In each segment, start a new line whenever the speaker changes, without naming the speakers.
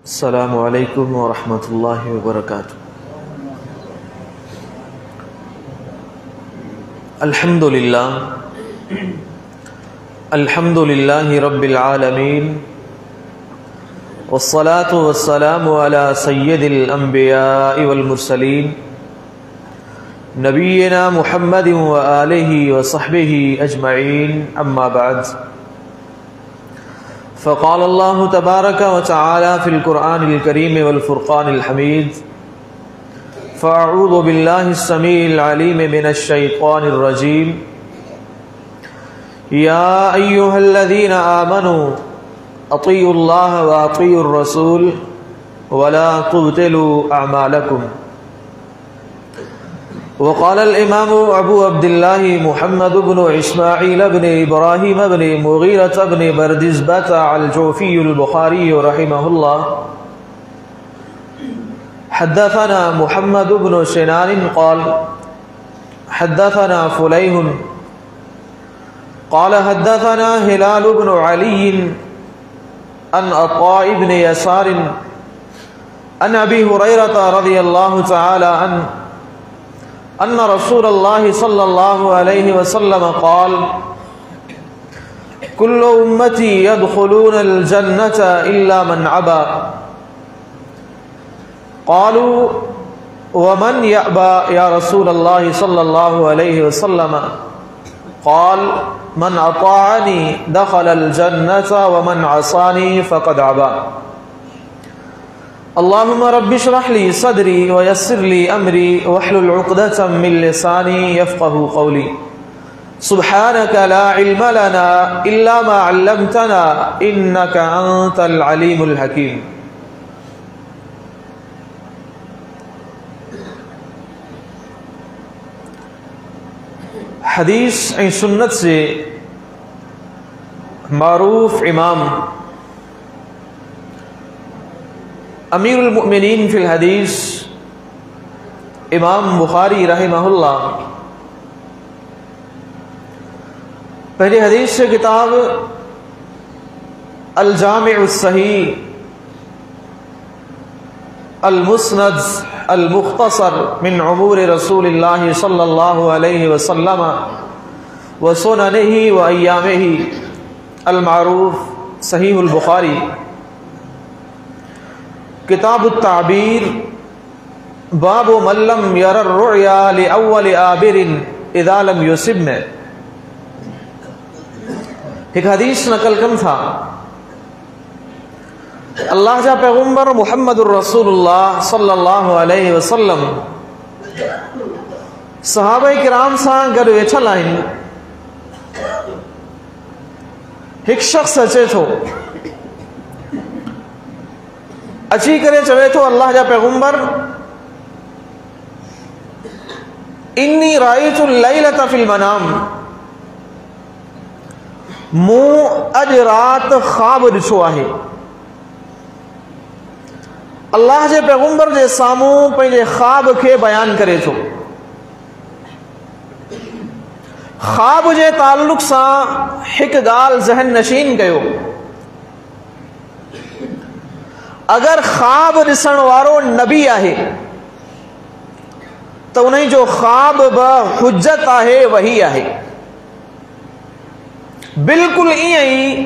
السلام علیکم ورحمۃ اللہ وبرکاتہ۔ الحمد للہ رب العالمین، والصلاة والسلام علی سید الانبیاء والمرسلین، نبینا محمد وآلہ وصحبہ اجمعین، اما بعد، فقال اللہ تبارک وتعالی فی القرآن الکریم والفرقان الحمید، فاعوذ باللہ السمیع العلیم من الشیطان الرجیم، یا ایہا الذین آمنوا اطیعوا اللہ واطیعوا الرسول ولا تبطلوا اعمالکم۔ وقال الامام ابو عبد اللہ محمد بن اسماعیل بن ابراہیم بن مغیرۃ بن بردزبۃ الجوفی البخاری رحمہ اللہ، حدثنا محمد بن سنان قال حدثنا فلیح قال حدثنا ہلال بن علی عن عطاء بن یسار عن ابی ہریرۃ رضی اللہ تعالی عنہ ان رسول اللہ صلی اللہ علیہ وسلم قال کل امتی يدخلون الجنة الا من ابى، قالوا ومن يأبى یا رسول اللہ صلی اللہ علیہ وسلم؟ قال من اطاعنی دخل الجنة ومن عصانی فقد ابى۔ اللہم رب اشرح لی صدری ویسر لی امری واحلل عقدۃ من لسانی یفقہوا قولی، سبحانک لا علم لنا الا ما علمتنا انک انت العلیم الحکیم۔ حدیث اور سنت سے معروف امام امیر المؤمنین فی الحدیث امام بخاری رحمہ اللہ پہلی حدیث سے کتاب الجامع الصحیح المسند المختصر من عمور رسول اللہ صلی اللہ علیہ وسلم وسننہ وایامہ المعروف صحیح البخاری، کتاب التعبیر، باب من لم یر الرؤیا لأول آبر اذا لم یصب میں ایک حدیث نقل کم تھا۔ اللہ جا پیغمبر محمد الرسول اللہ صلی اللہ علیہ وسلم صحابہ کرام سا گھر ویٹھل آئین، ایک شخص اچے تھو، اچھی کرے چوے تو اللہ جا پیغمبر انی رائیت اللیلۃ فی المنام، مو اج رات خواب ڈٹھو ہے۔ اللہ جے پیغمبر جے ساموں پنجے خواب کے بیان کرے تو، خواب جے تعلق سا ایک گال ذہن نشین کیو، اگر خواب ڈسن وارو نبی آہے تو انہیں جو خواب با حجت آہے وہی آہے، بالکل ہی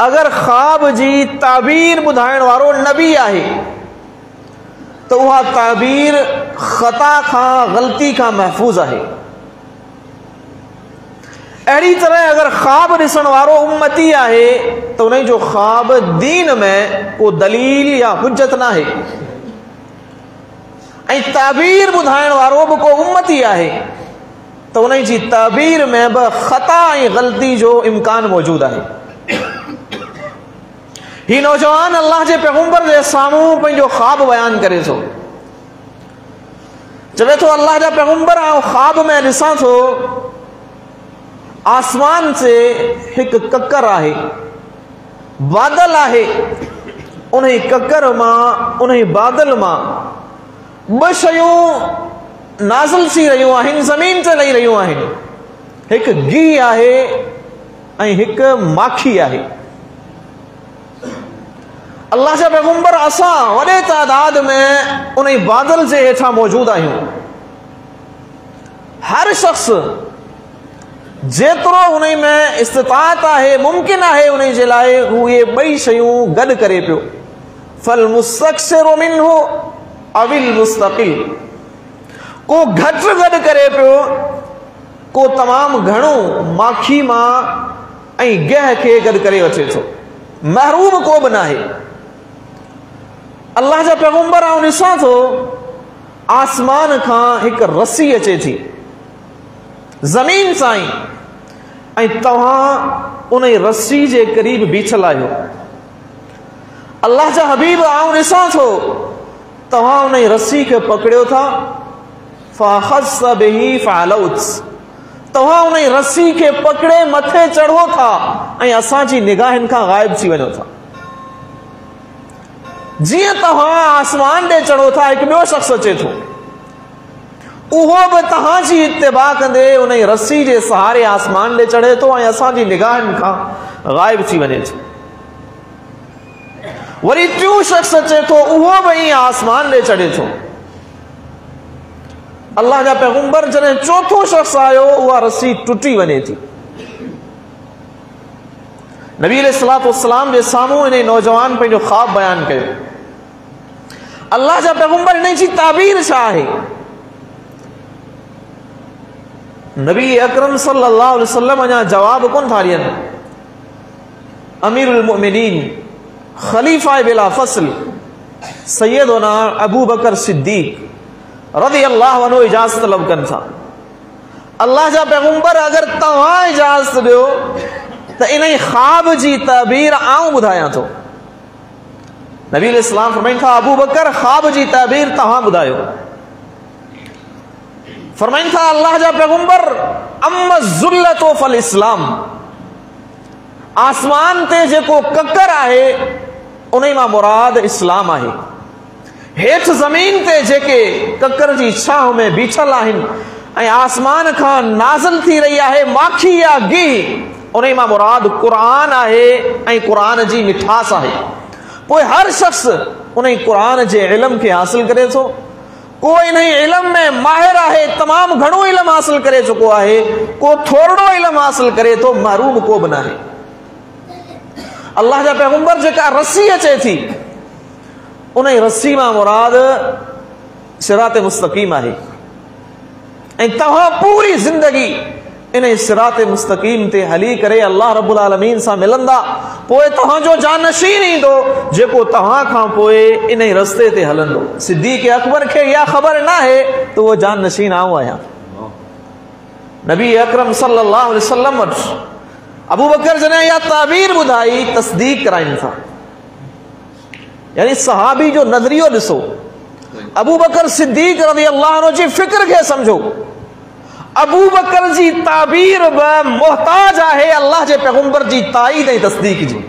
اگر خواب جی تعبیر بدھائن وارو نبی آہے تو وہ تعبیر خطا کھاں غلطی کھاں محفوظ آہے۔ ایڑی طرح اگر خواب ڈسن وارو امتی آہے تو انہیں جو خواب دین میں کو دلیل یا حجت نہ ہے، تعبیر بدھائن وارو کو امتی آہے تو انہیں جی تعبیر میں خطا غلطی جو امکان موجود ہے۔ ہی نوجوان اللہ جے پیغمبر جے ساموں پہ جو خواب بیان کرے تو، جب تو اللہ جا پیغمبر خواب میں ڈساں تو آسمان سے ایک ککر آہے، بادل آہے، انہیں ککر ماں انہیں بادل ماں بشیوں نازل سی رہیوں آہن، زمین سے لئی رہیوں آہن، ایک گی آہے ایک ماکھی آہے۔ اللہ جا پیغمبر اساں وڈے تعداد میں انہیں بادل سے ہیٹھا موجود آئیوں. ہر شخص جیترو انہیں میں استطاعت ہے ممکن ہے انہیں جلائے ہوئے بئی شیوں گڈ کرے پیو. فالمستکثر منہ او المستقل، کو گھٹ گڈ کرے پیو، کو تمام گھنو ماکھی ماں ऐं गह खे गॾु करे वठे थो. महरूम को बि नाहे. अल्लाह जा पैगंबर आऊं ॾिसां थो आसमान खां हिकु रस्सी अचे थी ज़मीन सां ई, ऐं तव्हां उन रस्सी जे क़रीब बीठल आहियो. अल्लाह जा हबीब आऊं ॾिसां थो तव्हां उन रस्सी खे पकड़ियो था, फ़अख़ज़्त बिही फ़अलौत, तव्हां उन रस्सी खे पकड़े मथे चढ़ो था ऐं असांजी निगाहनि खां ग़ाइब थी वञो था. जीअं तव्हां आसमान ॾे चढ़ो था हिकु ॿियो शख़्स अचे थो, उहो बि तव्हांजी इत्तिबा कंदे उन रस्सी जे सहारे आसमान ॾे चढ़े थो ऐं असांजी निगाहनि खां ग़ाइब थी वञे थो. वरी टियों शख़्स अचे थो, उहो बि ईअं आसमान ॾे चढ़े थो. अल्लाह जा पैगंबर जॾहिं चौथो शख़्स आयो उहा रस्सी टुटी वञे थी. नबी अलैहिस्सलातु वस्सलाम जे साम्हूं इन नौजवान पंहिंजो ख़्वाब बयानु कयो. अल्लाह जा पैगंबर इन जी ताबीर छा आहे? नबी अकरम सल्लल्लाहु अलैहि वसल्लम अञा जवाब कोन था ॾियनि. अमीरुल मुमिनीन खलीफा बिला फ़स्ल सैयदना अबू बकर सिद्दीक़ रज़ी अल्लाहु अन्हु इजाज़त तलब कनि था. अल्लाह जा पैगंबर अगर तव्हां इजाज़त ॾियो त इन ख़्वाब जी ताबीर आऊं ॿुधायां थो. नबी अलैहिस्सलाम फरमाइनि था अबू बकर ख़्वाब जी ताबीर तव्हां ॿुधायो. फरमाइनि था अल्लाह जा पैगंबर अम्मा ज़ुल्लतो फ़ल इस्लाम, आसमान ते जेको ककर आहे उन मां मुराद इस्लाम आहे. हेठि ज़मीन ते जेके ककर जी छांव में बीठल आहिनि ऐं आसमान खां नाज़िल थी रही आहे माखी या गिह, उन मां मुराद क़ुरान आहे ऐं क़ुरान जी मिठास आहे. पोइ हर शख़्स उन क़ुरान जे इल्म खे हासिल करे थो. को इन इल्म में माहिर आहे, तमामु घणो इल्म हासिल करे चुको आहे, को थोरो इल्म हासिल करे थो, महरूम को बि न आहे. अल्लाह जा पैगंबर जेका रस्सी अचे थी उन रस्सी मां मुराद सिरात मुस्तक़ीम आहे. ऐं तव्हां पूरी ज़िंदगी इन सिरात मुस्तक़ीम ते हली करे अल्लाह रब्बुल आलमीन सां मिलंदा. पोइ तव्हांजो जानशीन ईंदो जेको तव्हां खां पोइ इन रस्ते ते हलंदो. सिद्दीक़ अकबर खे इहा ख़बर न आहे त उहो जानशीन आऊं आहियां. नबी अकरम सल्लल्लाहु अलैहि वसल्लम वटि अबू बकर जॾहिं इहा ताबीर ॿुधाई तस्दीक कराइनि था. यानी सहाबी जो नज़रियो ॾिसो, अबू बकर सिद्दीक़ रज़ी अल्लाह अन्हु जी फ़िक्र खे सम्झो. अबू बकर जी ताबीर बि मोहताज आहे अल्लाह जे पैगंबर जी ताईद ऐं तस्दीक जी.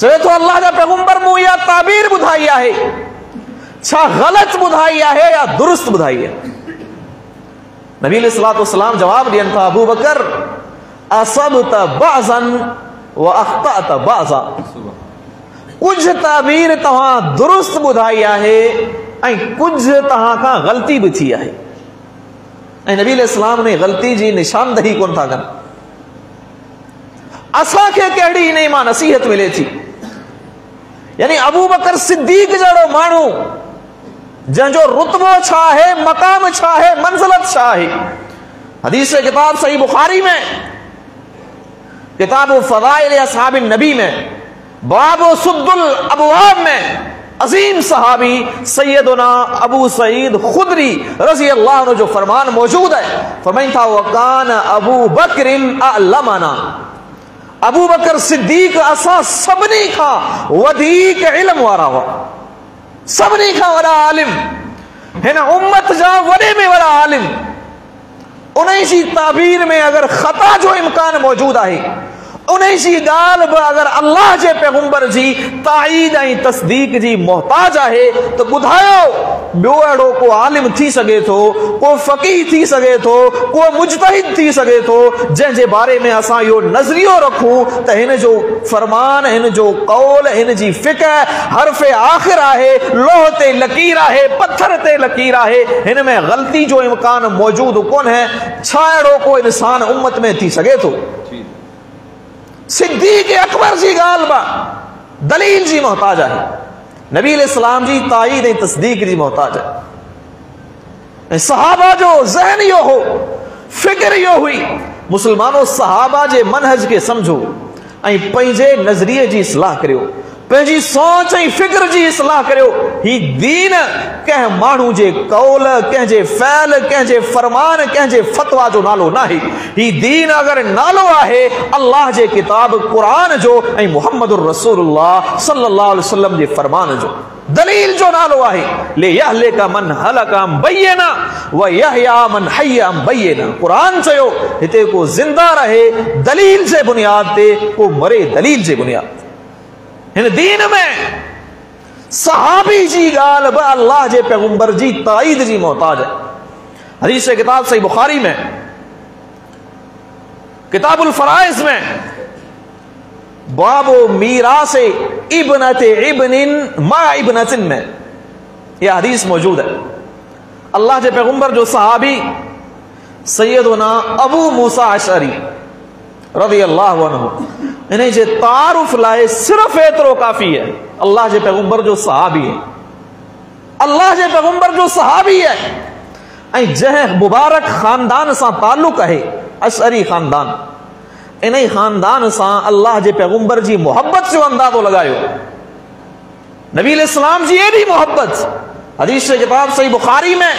चवे थो अल्लाह जा पैगंबर मूं इहा ताबीर ॿुधाई आहे, छा ग़लति ॿुधाई आहे या दुरुस्त ॿुधाई आहे? नबी अलैहिस्सलातु वस्सलाम जवाब ॾियनि था अबू बकर असबत बअज़न व अख़्तअत बअज़ा, कुझु ताबीर तव्हां दुरुस्त ॿुधाई आहे ऐं कुझु तव्हां खां ग़लती बि थी आहे. ऐं नबी अलैहिस्सलाम ने ग़लती जी निशानदही कोन था कनि. असांखे कहिड़ी इन मां नसीहत मिले थी? यानी अबू बकर सिद्दीक़ जहिड़ो माण्हू जंहिंजो रुतबो छा आहे, मक़ाम छा आहे, मंज़िलत छा आहे. हदीस किताब सही बुखारी में, किताब फ़ज़ाइल असहाबिन नबी में, बाब सुद्दुल अबवाब में अजीम सहाबी सैयदना अबू सईद खुदरी रज़ी अल्लाह अन्हु जो फरमान मौजूद है. फरमाइनि था वकान अबू बकरिन अअलमना, अबू बकर सिद्दीक़ असां सभिनी खां वधीक इल्म वारा हुआ, सभिनी खां वॾा आलिम, हिन उम्मत जा वॾे में वॾा आलिम. उन जी ताबीर में अगर ख़ता जो इम्कान मौजूद आहे, انہیں جی گال با اگر اللہ جے پیغمبر جی تائید ऐं تصدیق جی محتاج ہے تو بدھایو بیو اڑو کو عالم تھی سگے تو کو فقیہ تھی سگے تو کو مجتہد تھی سگے تو جن جے بارے میں اساں یو نظریو رکھوں تو ہن جو فرمان ہن جو قول ہن جی فقہ حرف آخر ہے لوح تے لکیر ہے پتھر تے لکیر ہے ہن میں غلطی جو امکان موجود کون ہے چھاڑو کو انسان امت میں تھی سگے تو صدیق اکبر جی غالبا دلیل جی محتاج ہے نبی علیہ السلام جی تائید ऐं تصدیق جی محتاج ہے صحابہ جو ذہن یو ہو فکر یو ہوئی مسلمانوں صحابہ جے منہج کے سمجھو ऐं पंहिंजे नज़रिए जी इस्लाह करियो पंहिंजी सोच ऐं फिक्र जी इस्लाह करियो ही दीन कंहिं माण्हू जे कौल कंहिंजे फ़ैल कंहिंजे फरमान कंहिंजे फतवा जो नालो नाहे ही दीन अगर नालो आहे अल्लाह जे किताब क़ुरान जो ऐं मुहम्मदुर रसूलुल्लाह सल्लल्लाहु अलैहि वसल्लम जे फरमान जो दलील जो नालो आहे ले यहलिका मन हलका बय्यना व यहया मन हय्या बय्यना कुरान चयो हिते को जिंदा रहे दलील जे बुनियाद ते को मरे दलील जे बुनियाद इन दीन में सहाबी जी गाल ब अल्लाह जे पैगंबर जी ताईद जी मोहताज है हदीस किताब सही बुखारी में किताबुल फराइज में बाबो मीरास इब्नत इब्निन मा इब्नतिन में यह हदीस मौजूद है अल्लाह के पैगंबर जो सहाबी सैयदना अबू मूसा अशअरी रज़ी अल्लाहु अन्हु इन्हें जे तारुफ लाए सिर्फ एतरो काफी है अल्लाह के पैगंबर जो सहाबी है अल्लाह के पैगंबर जो सहाबी है ऐं जंहिं मुबारक खानदान सां ताल्लुक है अशअरी खानदान इन खानदान सां अल्लाह जे पैगंबर जी मोहब्बत जो अंदाजो लगायो नबी अलैहिस्सलाम जी एडी मोहब्बत हदीस किताब सही बुखारी में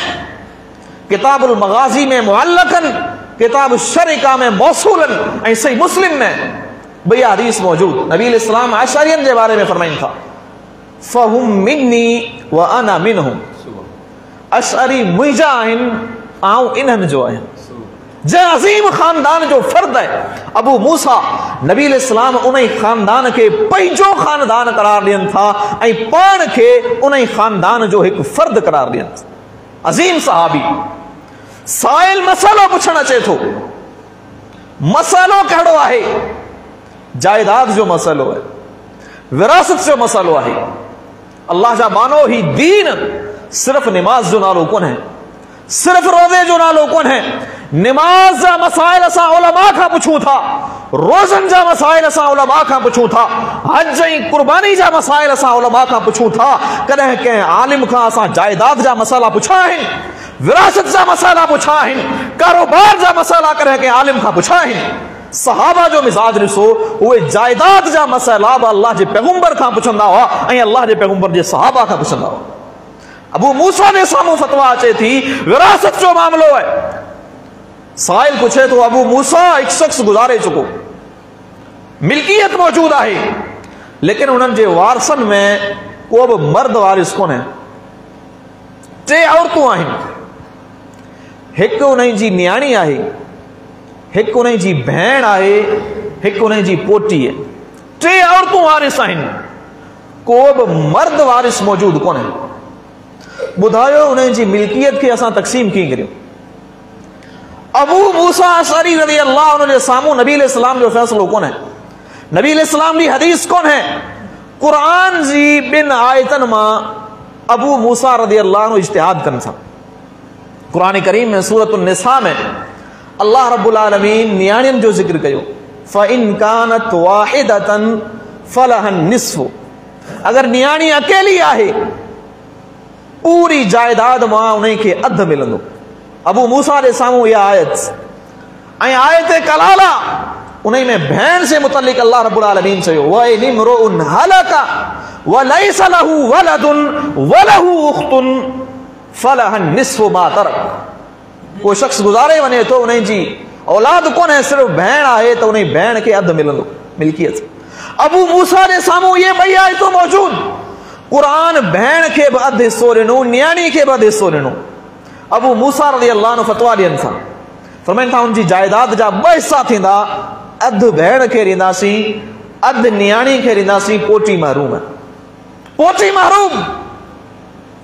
किताबुल मगाजी में मुअल्लकन किताब शरिका में मौसूलन ऐं सही मुस्लिम में भैया हदीस मौजूद नबी अलैहिस्सलाम अशअरियन के बारे में फरमाइन था फहुम मिन्नी व अना मिनहुम अशअरी मुंहिंजा आहिनि आऊं इन्हनि जो आहियां जे अजीम खानदान जो फर्द है अबू मूसा नबी अलैहिस्सलाम उन्हीं खानदान के पंहिंजो खानदान करार ॾियनि था ऐं पाण खे उन्हीं खानदान जो एक फर्द करार ॾियनि था अजीम सहाबी साइल मसलो पुछण अचे थो मसलो कहिड़ो आहे जायदाद जो मसलो है विरासत जो मसलो है अल्लाह जा मानो ही दीन सिर्फ नमाज जो नालो कोन है सिर्फ रोजे जो नालो कोन है नमाज जा मसाइल असां उलमा खां पुछूं था रोज़न जा मसाइल असां उलमा खां पुछूं था हज ऐं कुर्बानी जा मसाइल असां उलमा खां पुछूं था कॾहिं कंहिं आलिम खां असां जायदाद जा मसाला पुछा आहिनि विरासत जा मसाला पुछा आहिनि कारोबार जा मसाला कॾहिं कंहिं आलिम खां पुछा आहिनि सहाबा जो मिजाज ॾिसो उहे जायदाद जा मसाइला बि अल्लाह जे पैगंबर खां पुछंदा हुआ ऐं अल्लाह जे पैगंबर जे सहाबा खां पुछंदा हुआ अबू मूसा जे साम्हूं फतवा अचे थी विरासत जो मामलो है साइल पूछे तो अबू मूसा एक शख्स गुजारे चुको मिल्कियत मौजूद है लेकिन उन्हनि जे वारसन में को भी मर्द वारिस कोन है टे औरतूं आहिनि हिकु उन्हनि जी न्याणी आहे हिकु उन्हनि जी भेण आहे हिकु उन्हनि जी पोटी है टे औरतूं वारिस आहिनि को भी मर्द वारिस मौजूद कोन है ॿुधायो उन्हनि जी मिल्कियत खे असां तक़सीम कीअं करियूं अबू मूसा अशअरी रज़ी अल्लाह अन्हु जे साम्हूं नबी अलैहिस्सलाम जो फैसलो कोन है नबी अलैहिस्सलाम जी हदीस कोन है कुरान जी बिन आयतन मां अबू मूसा रज़ी अल्लाह अन्हु इज्तिहाद कनि था कुरान करीम में सूरत निसा में अल्लाह रब्बुल आलमीन नियाणियुनि जो ज़िक्र कयो फ़इन कानत वाहिदतन फलहन निस्फ़ु अगर नियाणी अकेली आहे पूरी जायदाद मां उन्हें के अध मिलंदो अबू मूसा जे साम्हूं यह आयत ऐं आयत कलाला उन्हीं में भेण से मुतल्लिक अल्लाह रब्बुल आलमीन चयो व इन इम्रुउन हलका व लैसा लहू वलदुन व लहू उख्तुन फलहन निस्फ़ु मा तरक कोई शख्स गुजारे वने तो उन्हीं जी औलाद कोन है सिर्फ भेण आहे तो उन्हीं भेण के अध मिलंदो मिल्कियत अबू मूसा जे साम्हूं ये ॿई आयतूं मौजूद कुरान भेण के भी अध हिस्सो ॾिनो न्याणी के भी अध हिस्सो ॾिनो अबू मूसा रज़ी अल्लाह अन्हु फतवा ॾियनि था फरमाइनि था उनजी जायदाद जा ॿ हिस्सा थींदा अध भेण खे ॾींदासीं, अध नियाणी खे ॾींदासीं, पोटी महरूम है, पोटी महरूम।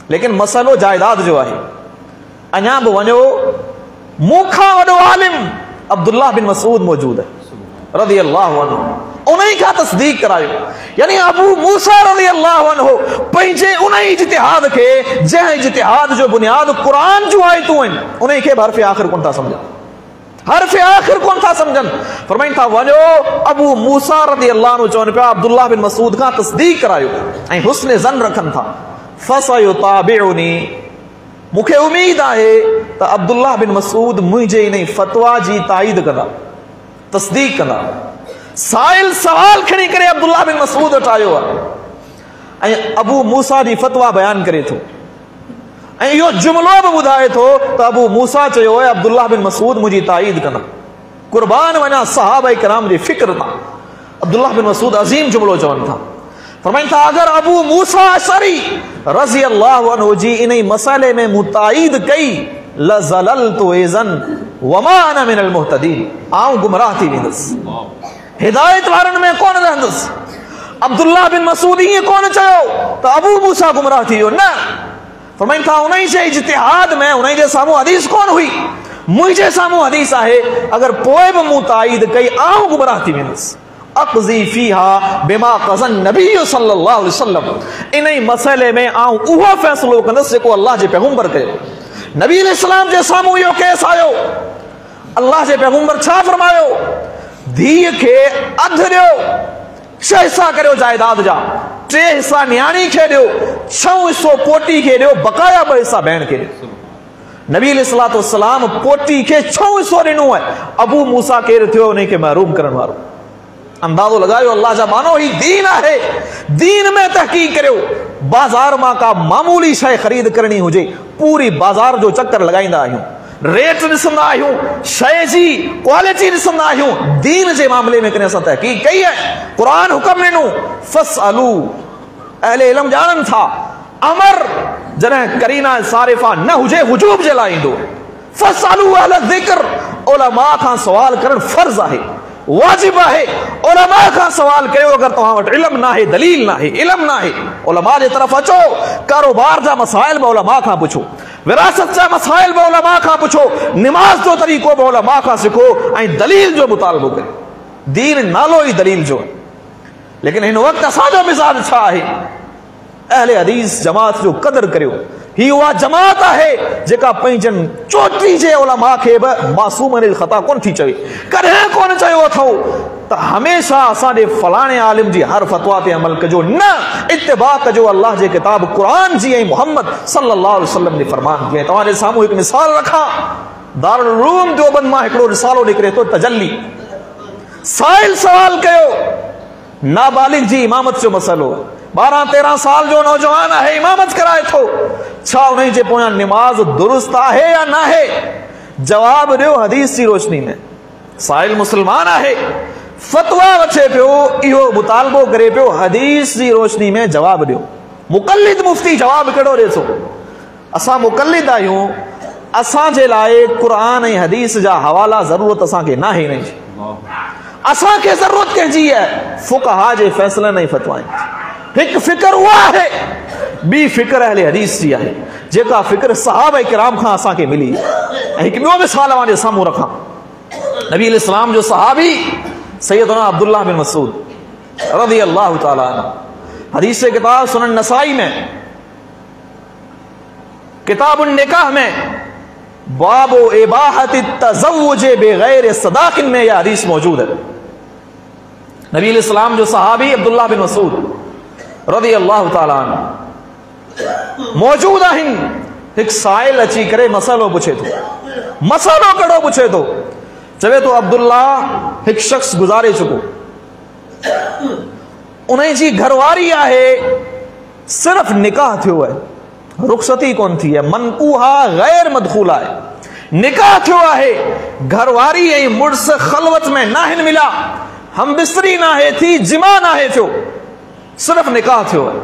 लेकिन मसलो जायदाद जो आहे। अञा बि वञो, मूंखां वॾो आलिम अब्दुल्लाह बिन मसूद मौजूद है रज़ी अल्लाहु अन्हु, उन्हीं खां तस्दीक करायो। यानी अबू मूसा रज़ी अल्लाहु अन्हु पंहिंजे उन्हीं इज्तिहाद खे, जंहिं इज्तिहाद जो बुनियाद क़ुरान जूं आयतूं आहिनि, उन्हीं खे हर्फ़ आख़िर कोन था सम्झनि, हर्फ़ आख़िर कोन था सम्झनि। फरमाइनि था वञो अबू मूसा रज़ी अल्लाहु अन्हु चवनि पिया अब्दुल्लाह बिन मसूद खां तस्दीक करायो ऐं हुस्न ज़न रखनि था। फसयुताबिउनी, मूंखे उम्मीद आहे त अब्दुल्लाह बिन मसूद मुंहिंजे इन फतवा जी ताईद कंदा, तस्दीक कंदा। साइल सवाल खणी करे अब्दुल्लाह बिन मसूद वटि आयो आहे ऐं अबू मूसा जी फतवा बयान करे थो ऐं इहो जुमिलो बि ॿुधाए थो त अबू मूसा चयो आहे अब्दुल्लाह बिन मसूद मुंहिंजी ताईद कंदा। कुर्बान वञा सहाबा किराम जी फिक्र तां। अब्दुल्लाह बिन मसूद अज़ीम जुमिलो चवनि था। फरमाइनि था अगर अबू मूसा अशरी रज़ी अल्लाहु अन्हु जी इन मसले में मुताइद कई लज़ललतु इज़न वमा अना मिनल मुहतदीन, आऊं गुमराह थी वेंदुसि, हिदायत वारनि में कोन रहंदुसि। अब्दुल्लाह बिन मसूद ईअं कोन चयो त अबू मूसा गुमराह थी वियो, न। फरमाइनि था उन्हीं जे इज्तिहाद में, उन्हीं जे साम्हूं हदीस कोन हुई, मुंहिंजे साम्हूं हदीस आहे, अगर पोइ बि मूं ताईद कई आऊं गुमराह थी वेंदुसि। अक़ज़ी फ़ीहा बिमा क़ज़न नबी सल्लल्लाहु अलैहि वसल्लम, इन मसइले में आऊं उहो फ़ैसिलो कंदुसि जेको अल्लाह जे पैगंबर कयो। नबी अलैहिस्सलाम जे साम्हूं इहो केस आयो, अल्लाह जे पैगंबर छा फरमायो, धीअ खे अधु ॾियो, 6 हिस्सा करियो जायदाद जा, 3 हिस्सा न्याणी खे ॾियो, 6 हिस्सो पोटी खे ॾियो, बक़ाया 2 हिस्सा भेण खे ॾियो। नबी अलैहिस्सलातु वस्सलाम पोटी खे 6 हिस्सो ॾिनो आहे। अबू मूसा केरु थियो, उन खे महरूम करण वारो। अंदाज़ो लगायो अल्लाह जा मानो ही दीन आहे। दीन में तहकीक करियो। बाजार मां का मामूली शय खरीद करनी हुजे, पूरी बाजार जो चक्कर लगाईंदा आहियूं, रेट ॾिसंदा आहियूं, शय जी क्वालिटी ॾिसंदा आहियूं। दीन जे मामले में कॾहिं असां तहकीक कई आहे? क़ुरान हुक्म ॾिनो फसअलू, अहले इल्म ॼाणनि था अमर जॾहिं करीना सारिफा न हुजे वुजूब जे लाइ ईंदो। फसअलू अहल ज़िक्र, उलमा खां सवाल करणु फर्ज़ आहे, वाजिब आहे। उलमा खां सवाल कयो। अगर तव्हां वटि इल्म ना है, दलील ना है, इल्म ना है, उलमा जे तरफ़ अचो। कारोबार जा मसाइल बि उलमा खां पुछो, विरासत जा मसाइल बि उलमा खां पुछो, निमाज़ जो तरीक़ो बि उलमा खां सिखो ऐं दलील जो मुतालबो कयो। दीन नालो ई दलील जो आहे। लेकिन हिन वक़्तु असांजो मिज़ाज छा आहे? अहले हदीस जमात जो क़दर करियो। ही उहा जमात आहे जेका पंहिंजनि चोटी जे उलमा खे बि मासूम अनिल ख़ता कोन थी चवे। कॾहिं कोन चयो अथऊं त हमेशा असांजे फलाणे आलिम जी हर फतवा ते अमल कजो, न। इत्तिबा कजो अल्लाह जे किताब क़ुरान जी ऐं मोहम्मद सल्लल्लाहु अलैहि वसल्लम जे फरमान जी। तव्हांजे साम्हूं हिकु मिसाल रखां। दारुल उलूम देवबंद मां हिकिड़ो रिसालो निकिरे थो, तजल्ली। साइल सवाल कयो, नाबालिग जी इमामत जो मसइलो, 12-13 साल जो नौजवान है, इमामत कराए थो, छा उन जे पोयां निमाज दुरुस्त आहे या न आहे? जवाब ॾियो हदीस जी रोशनी में। साइल मुसलमान आहे, फतवा वठे पियो, इहो मुतालबो करे पियो, हदीस जी रोशनी में जवाब ॾियो। मुक़ल्लिद मुफ्ती जवाब कहिड़ो ॾिए थो? असां मुक़ल्लिद आहियूं, असांजे लाइ क़ुरान ऐं हदीस जा हवाला ज़रूरत असांखे न आहे। हिन जी असांखे ज़रूरत कंहिंजी आहे? फ़ुक़हा जे फ़ैसिलनि ऐं फतवाउनि जी। हिकु फ़िक्र उहा आहे, ॿी फ़िक्र अहले हदीस जी आहे, जेका फ़िक्र सहाबा किराम खां असांखे मिली। ऐं हिकु ॿियो मिसाल तव्हांजे साम्हूं रखां। नबी अलैहिस्सलाम जो सहाबी सैयदना अब्दुल्लाह बिन मसूद रज़ी अल्लाह ताला अन्हु, हदीस किताब सुनन नसाई में, किताबुन निकाह में, बाबो इबाहत तज़व्वुज बगैर सदाकिन में यह हदीस मौजूद है। नबी अलैहिस्सलाम जो सहाबी अब्दुल्लाह बिन मसूद रज़ी अल्लाह ताला अन्हु मौजूद आहिनि। हिकु साइल अची करे मसइलो पुछे थो। मसइलो कहिड़ो पुछे थो? चवे थो अब्दुल्ला, हिकु शख़्स गुज़ारे चुको, उन जी घरवारी आहे, सिर्फ़ निकाह थियो आहे, रुख़सती कोन थी आहे, मनकूहा गैर मदखूला आहे। निकाह थियो आहे, घरवारी ऐं मुड़स ख़लवत में नाहिन मिला, हम बिस्तरी नाहे थी, जिमा नाहे थियो, सिर्फ़ निकाह थियो आहे,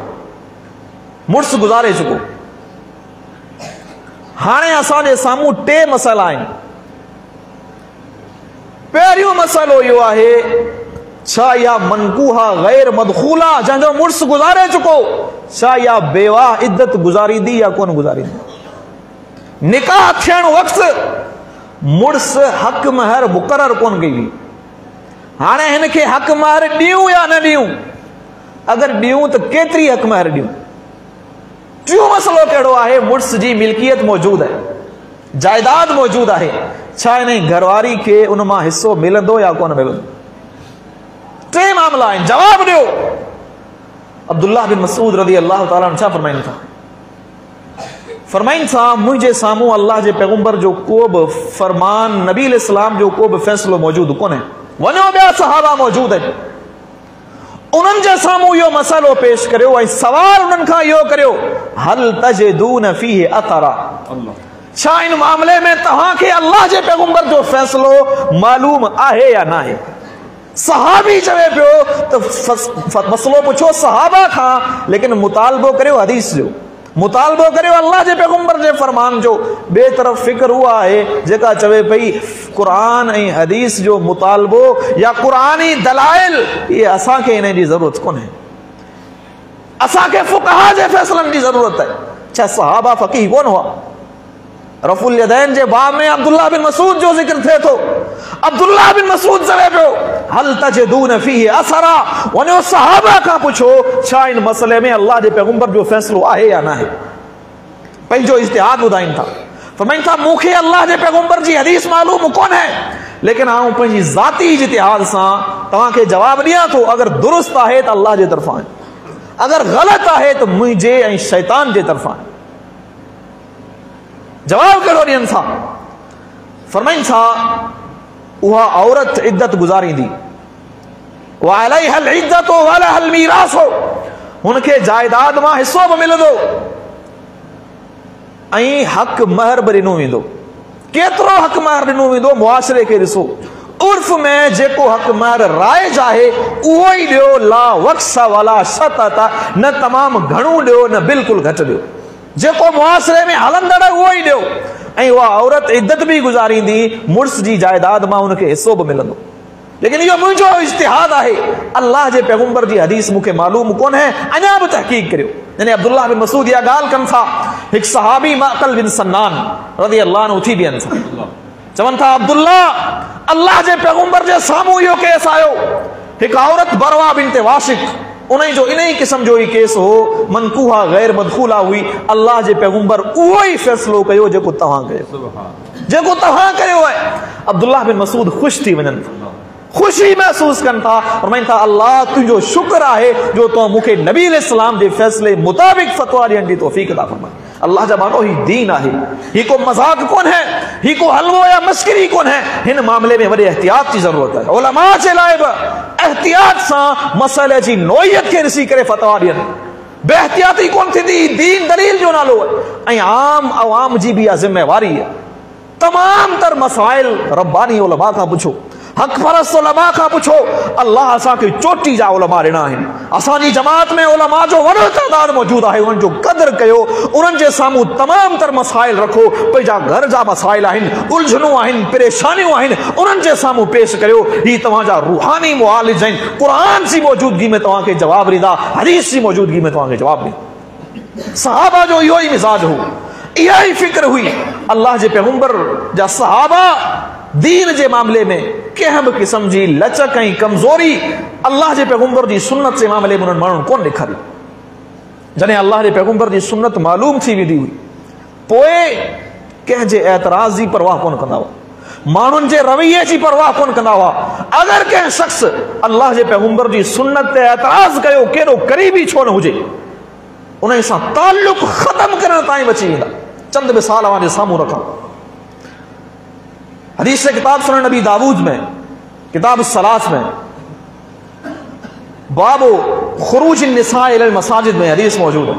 मुड़स गुज़ारे चुको। हाणे असांजे साम्हूं 3 मसइला आहिनि। पहिरियों मसइलो इहो आहे, छा इहा मनकूहा गैर मदखूला जंहिंजो मुड़ुस गुज़ारे चुको, छा इहा बेवाह इद्दत गुज़ारींदी या कोन गुज़ारींदी? निकाह थियण वक़्तु मुड़ुस हक़ महर मुक़रर कोन कई हुई, हाणे हिन खे हक़ महर ॾियूं या न ॾियूं? अगरि ॾियूं त केतिरी हक़ महर ॾियूं? टियों मसइलो कहिड़ो आहे, मुड़ुस जी मिल्कियत मौजूदु आहे, जायदाद मौजूदु आहे, छा हिन घरवारी खे उन मां हिसो मिलंदो या कोन मिलंदो? टे मामला आहिनि, जवाब ॾियो। अब्दुल्लाह बिन मसूद रज़ी अल्लाह ताला अन्हु छा फरमाइनि था? फरमाइनि था, मुंहिंजे साम्हूं अल्लाह जे पैगंबर जो को बि फरमान, नबी इस्लाम जो को बि फ़ैसिलो मौजूदु कोन्हे। वञो ॿिया सहाबा मौजूदु आहिनि, उन्हनि जे साम्हूं इहो मसइलो पेश करियो ऐं सवाल उन्हनि खां इहो करियो, हल तजिदून फीहि अथरा, छा इन मामले में तव्हांखे अल्लाह जे पैगंबर जो फ़ैसिलो मालूम आहे या न आहे? सहाबी चवे पियो त मसइलो पुछो सहाबा खां, लेकिन मुतालबो करियो हदीस जो, मुतालबो करियो अल्लाह जे पैगंबर जे फरमान जो। ॿिए तरफ़ फिक्र उहा आहे जेका चवे पई क़ुरान ऐं हदीस जो मुतालबो या क़ुरानी दलाइल, इहे असांखे इन जी ज़रूरत कोन्हे, असांखे फ़ुक़हा जे फ़ैसिलनि जी ज़रूरत आहे। छा सहाबा फ़क़ीह कोन हुआ? रफ़ुल यदैन जे बाब में अब्दुल्लाह बिन मसूद जो ज़िक्र थिए थो। अब्दुल्लाह बिन मसूद चवे पियो, हल तजिदून फीहि असरा, वञो सहाबा खां पुछो छा इन मसइले में अल्लाह जे पैगंबर जो फ़ैसिलो आहे या न आहे। पंहिंजो इज्तिहाद ॿुधाइनि था, फरमाइनि था मूंखे अल्लाह जे पैगंबर जी हदीस मालूम कोन्हे, लेकिन आउं पंहिंजी ज़ाती इज्तिहाद सां तव्हांखे जवाब ॾियां थो। अगरि दुरुस्त आहे त अल्लाह जे तरफ़ां आहे, अगरि ग़लति आहे त मुंहिंजे ऐं शैतान जे तरफ़ां आहे। जवाब कहिड़ो ॾियनि था? फरमाइनि था, उहा औरत इद्दत गुज़ारींदी, वअलैहल इद्दत वलहल मीरास, हुनखे जायदाद मां हिसो बि मिलंदो ऐं हक़ महर बि ॾिनो वेंदो। केतिरो हक़ महर ॾिनो वेंदो? मुआशिरे खे ॾिसो, उर्फ में जेको हक़ महर राइज आहे उहो ई ॾियो, ला वक्स वला शतत, न तमामु घणो ॾियो न बिल्कुलु घटि ॾियो, जेको मुआशिरे में हलंदड़ उहो ई ॾियो। ऐं उहा औरत इद्दत बि गुज़ारींदी, मुड़ुस जी जायदाद मां हुनखे हिसो बि मिलंदो। लेकिन इहो मुंहिंजो इज्तिहाद आहे, अल्लाह जे पैगंबर जी हदीस मूंखे मालूम कोन्हे, अञा बि तहक़ीक़ करियो। यानी अब्दुल्लाह बिन मसूद इहा ॻाल्हि कनि था। हिकु सहाबी मअक़ल बिन सन्नान रज़ी अल्लाह अन्हु उथी बीहनि था, चवनि था, अब्दुल्लाह, अल्लाह जे पैगंबर जे साम्हूं इहो केस आयो, हिकु औरत बरवा बिनते वाशिक, उन जो इन ही क़िस्म जो ही केस हो, मनकूहा गैर मदखूला हुई, अल्लाह जे पैगंबर उहो ई फ़ैसिलो कयो जेको तव्हां कयो, जेको तव्हां कयो आहे। अब्दुल्लाह बिन मसूद ख़ुशि थी वञनि, खुशी महसूस कनि था, फरमाइनि था, अल्लाह तुंहिंजो शुक्र आहे जो तो मूंखे नबी इस्लाम जे फ़ैसिले मुताबिक़ फ़तवा ॾियण जी तौफ़ीक़ अता फरमाई। अल्लाह जा मानो ही दीन आहे, ही को मज़ाक कोन है, ही को हलवो या मस्करी कोन है। हिन मामले में वॾे एहतियात जी ज़रूरत है। उलमा जे लाइ बि एहतियात सां मसइले जी नोइयत खे ॾिसी करे फ़तवा ॾियनि, बेहतियाती कोन थींदी। दीन दलील जो नालो है ऐं आम अवाम जी भी ज़िम्मेवारी है। तमाम तर मसाइल रब्बानी उलमा खां पुछो, हक़ परस्त उलमा खां पुछो। अल्लाह असांखे चोटी जा उलमा ॾिना आहिनि, असांजी जमात में उलमा जो वॾो तइदाद मौजूदु आहे। उन्हनि जो क़दुरु कयो, उन्हनि जे साम्हूं तमाम तर मसाइल रखो, पंहिंजा घर जा मसाइल आहिनि, उलझनूं आहिनि, परेशानियूं आहिनि, उन्हनि जे साम्हूं पेश करियो। ही तव्हांजा रूहानी मुआलिज आहिनि, क़ुरान जी मौजूदगी में तव्हांखे जवाबु ॾींदा, हदीस जी मौजूदगी में तव्हांखे जवाबु ॾींदा। सहाबा जो इहो ई मिज़ाज हो, इहा ई फिक्र हुई। अल्लाह जे पैगंबर जा सहाबा दीन जे मामले में कंहिं बि क़िस्म जी लचक ऐं कमज़ोरी अल्लाह जे पैगंबर जी सुन्नत जे मामले में उन्हनि माण्हुनि कोन ॾेखारी। जॾहिं अल्लाह जे पैगंबर जी सुन्नत मालूम थी वेंदी हुई, पोइ कंहिंजे एतराज़ जी परवाह कोन कंदा हुआ, माण्हुनि जे रवैये जी परवाह कोन कंदा हुआ। अगरि कंहिं शख़्स अल्लाह जे पैगंबर जी सुन्नत ते एतराज़ कयो, केॾो क़रीबी छो न हुजे, उन सां ताल्लुक़ ख़तम करण ताईं बची वेंदा। चंद मिसाल अवां जे साम्हूं रखां। हदीस किताब सुनन नबी दाऊद में, किताब सलात में, बाबो खुरूज निसा इलल मसाजिद में हदीस मौजूद है।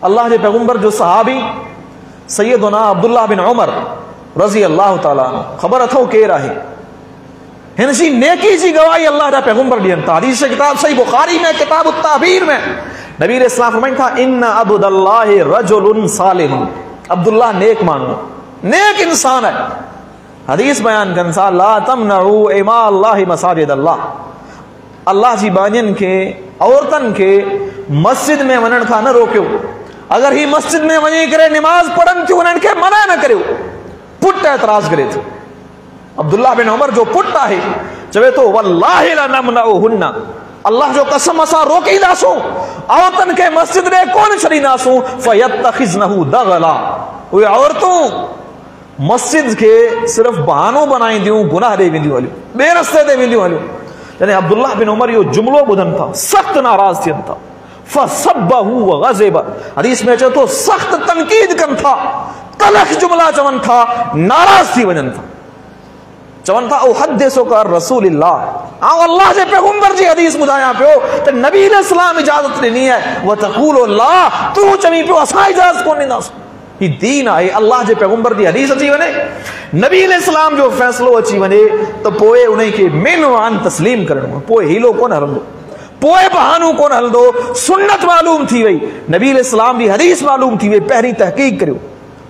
अल्लाह के पैगंबर जो सहाबी सैयदना अब्दुल्लाह बिन उमर रज़ी अल्लाह ताला अन्हु, ख़बर अथव केर आहे? हिन जी नेकी जी गवाही अल्लाह जा पैगंबर ॾियनि था। हदीस किताब सही बुखारी में, किताब ताबीर में नबी इस्लाम फरमाइनि था, इन्ना अब्दुल्लाह रजुलुन सालिहुन, अब्दुल्लाह नेक माण्हू, नेक इंसान है। حدیث بیان کن سا لا تمنعوا اما اللہ مساجد اللہ، اللہ جی بانین کے عورتن کے مسجد میں ونن کھا نہ روکیو، اگر ہی مسجد میں ونی کرے نماز پڑھن تھی انہن کے منع نہ کریو، پٹ اعتراض کرے تھے۔ عبداللہ بن عمر جو پٹا ہے چوے تو واللہ لنمنعہن، اللہ جو قسم اسا روکی ناسوں عورتن کے مسجد نے کون چلی ناسوں فیتخذنہ دغلا، وہ عورتوں مسجد کے صرف بہانوں بنائیں دیوں، گناہ دے ویندیوں والیوں، بے رستے دے ویندیوں والیوں۔ یعنی عبداللہ بن عمر یہ جملو بدن تھا، سخت ناراض تھین تھا، فَصَبَّهُ وَغَزِبَ، حدیث میں چاہے تو سخت تنقید کن تھا، تلخ جملہ چون تھا، ناراض تھی وجن تھا، چون تھا احدثو کا رسول اللہ، آؤ اللہ جے پیغمبر جی حدیث بدایا پیو تو نبی علیہ السلام اجازت لینی ہے، وَتَقُولُ اللَّهِ تو چمی پیو اسا اجازت کون نہیں ناسو، یہ دین آئے اللہ جے پیغمبر دی حدیث اچھی ونے، نبی علیہ السلام جو فیصلو اچھی ونے تو پوئے انہیں کے من وان تسلیم کرنو، پوئے ہیلو کون ہل دو، پوئے بہانو کون ہل دو، سنت معلوم تھی وئی، نبی علیہ السلام دی حدیث معلوم تھی وئی، پہری تحقیق کریو،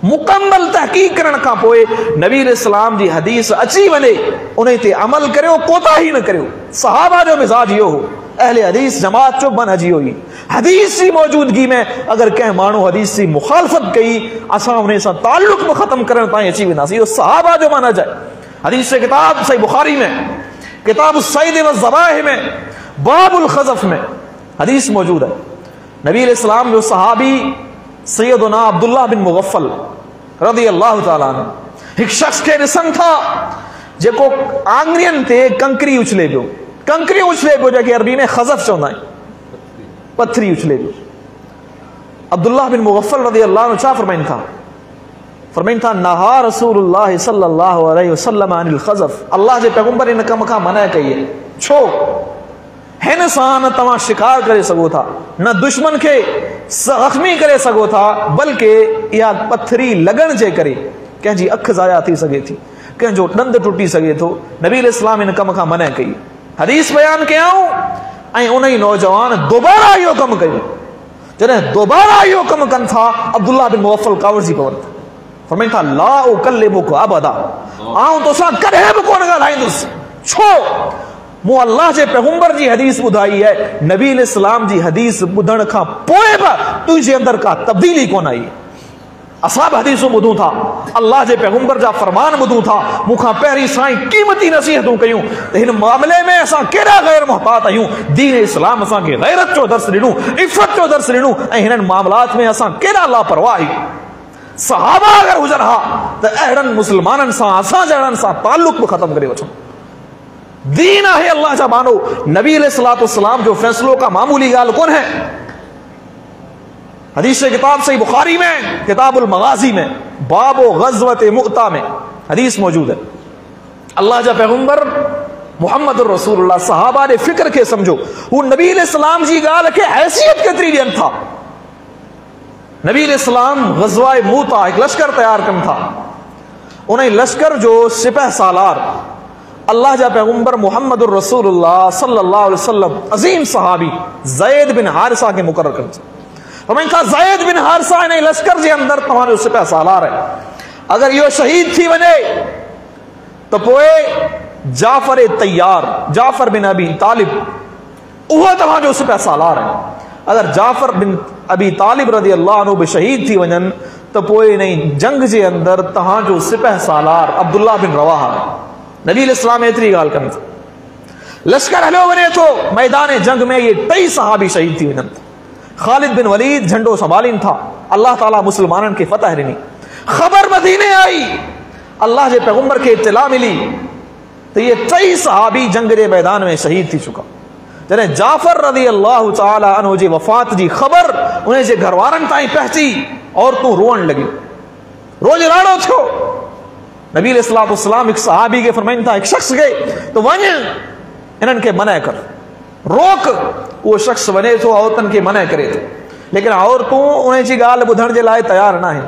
مکمل تحقیق کرن کا پوئے نبی علیہ السلام دی حدیث اچھی ونے انہیں تے عمل کریو، کوتا ہی نہ کریو۔ صحابہ جو مزاج یہ ہو، اہل حدیث جماعت جو منہجی ہوئی، حدیث سی موجودگی میں اگر کہ مانو حدیث سی مخالفت کئی اساں انہیں سا تعلق میں ختم کرن تائیں اچھی بھی ناسی، صحابہ جو منہج ہے۔ حدیث سے کتاب صحیح بخاری میں کتاب الصید والذبائح میں باب الخزف میں حدیث موجود ہے، نبی علیہ السلام جو صحابی سیدنا عبداللہ بن مغفل رضی اللہ تعالیٰ عنہ ایک شخص کے رسن تھا جے کو آنگرین تے کنکری اچھلے بیو، کنکری اچھلے بیو جا کہ عربی میں خزف چوندہ ہے، پتھری اچھلے بیو۔ عبداللہ بن مغفل رضی اللہ عنہ چاہ فرمائن تھا نہا رسول اللہ صلی اللہ علیہ وسلم عن الخزف، اللہ جے پیغمبر انکا مکا منع کہیے چھو ہے نہ ساں نہ تمہاں شکار کرے سگو تھا، نہ دشمن کے زخمی کرے سگو تھا، بلکہ یا پتھری لگن جے کرے کہ جی اکھ ضائع تھی سگے تھی، کہ جو ڈند ٹوٹی سگے تو نبی علیہ السلام انکا مکا منع کہی۔ حدیث بیان کے آؤں ऐं उन्हीं नौजवान दोबारा इहो कमु कयो, जॾहिं दोबारा इहो कमु कनि था अब्दुल्लाह बिन मुगफ्फल कावड़जी पवनि था, फरमाइनि था ला उकल्लिमुका अबदा, आऊं तोसां कॾहिं बि कोन ॻाल्हाईंदुसि, छो मूं अल्लाह जे पैगंबर जी हदीस ॿुधाई है, नबी इस्लाम जी हदीस ॿुधण खां पोइ बि तुंहिंजे अंदरि का तब्दीली कोन आई। असां बि हदीसूं ॿुधूं था, अल्लाह जे पैगंबर जा फरमान ॿुधूं था, मूंखां पहिरीं साईं क़ीमती नसीहतूं कयूं त हिन मामले में असां केॾा गैर मुहतात आहियूं, दीन इस्लाम असांखे गैरत जो दर्स ॾिनो, इफ़त जो दर्स ॾिनो, ऐं हिननि मामलात में असां केॾा लापरवाह आहियूं। सहाबा अगरि हुजनि हा त अहिड़नि मुस्लमाननि सां असां जहिड़नि सां ताल्लुक़ बि ख़तमु करे वठूं। दीन आहे अल्लाह जा मानो, नबी अलैहिस्सलाम जो फैसलो का मामूली ॻाल्हि कोन है। हदीस किताब सही बुखारी में किताबुल मगाजी में बाब ग़ज़वत मुअता में हदीस मौजूद है। अल्लाह जा पैगंबर मुहम्मद रसूलुल्लाह सहाबा ने फिक्र के समझो, वो नबी अलैहिस्सलाम जी ॻाल्हि खे हैसियत केतिरी ॾियनि था। नबी अलैहिस्सलाम ग़ज़वा मुअता एक लश्कर तैयार कनि था, उन लश्कर जो सिपह सालार अल्लाह जा पैगंबर मुहम्मद रसूलुल्लाह सल्लल्लाहु अलैहि वसल्लम अजीम सहाबी ज़ैद बिन हारिसा के मुकर्रर कनि। हमें कहा ज़ैद बिन हारिसा ने लश्कर जे अंदर तव्हांजो सिपह सालार है, अगर यो शहीद थी वने तो पोए जाफर तैयार जाफर बिन अबी तालिब उहो तव्हांजो सिपह सालार है। अगर जाफर बिन अबी तालिब रज़ी अल्लाह अन्हु भी शहीद थी वञनि तो पोए नहीं जंग जे अंदर तव्हांजो सिपह सालार अब्दुल्लाह बिन रवाहा है। नबी इस्लाम एतरी ॻाल्हि कनि था, लश्कर हलियो वञे तो मैदान जंग में ये 23 सहाबी शहीद थी वञनि। खालिद बिन वलीद झंडो संभालीन था, अल्लाह ताला मुसलमानन के फतह ॾिनी। खबर मदीने आई, अल्लाह जे पैगंबर के इत्तला मिली तो ये 23 सहाबी जंग के मैदान में शहीद थी चुका। जॾहिं जाफर रज़ी अल्लाह ताला अन्हु जी वफ़ात जी ख़बर उन्हें जे घरवारनि ताईं पहुची और तूं रोअण लॻी, रोज राड़ो थियो। नबी अलैहिस्सलाम एक सहाबी के फरमाइनि था, एक शख्स के तो वञ इन्हनि के मना कर, रोक। वो शख्स वञे थो औरतनि खे मना करे थो, लेकिन औरतूं उन जी ॻाल्हि ॿुधण जे लाइ तयार न आहिनि,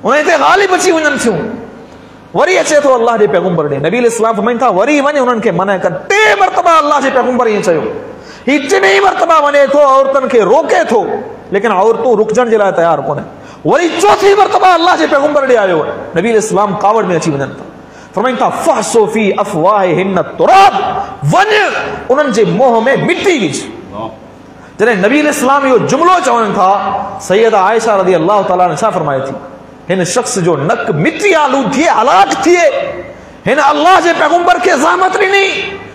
उन ते ग़ालिब अची वञनि थियूं। वरी अचे थो अल्लाह जे पैगंबर ॾे, नबी अलैहिस्सलाम फरमाइनि था वरी वञ उन्हनि खे मना कर। 3 मरतबा अल्लाह जे पैगंबर ईअं चयो, ही 3 मरतबा वञे थो औरतनि खे रोके थो, लेकिन औरतूं रुकजण जे लाइ तयार कोन्हे। वरी 4थी मरतबा अल्लाह जे पैगंबर ॾे आयो, नबी अलैहिस्सलाम कावड़ में अची वञनि था। फरमाइनि था फहसो फी अफवाहिहिन तुराब, वञ उन्हनि जे मुंह में मिट्टी विझ। जॾहिं नबी इस्लाम इहो जुमिलो चवनि था, सैयदा आयशा रज़ी अल्लाह ताला अन्हा छा फरमाए थी, हिन शख्स जो नक मिट्टी आलू थिए, हलाक थिए, हिन अल्लाह जे पैगंबर खे ज़हमत ॾिनी,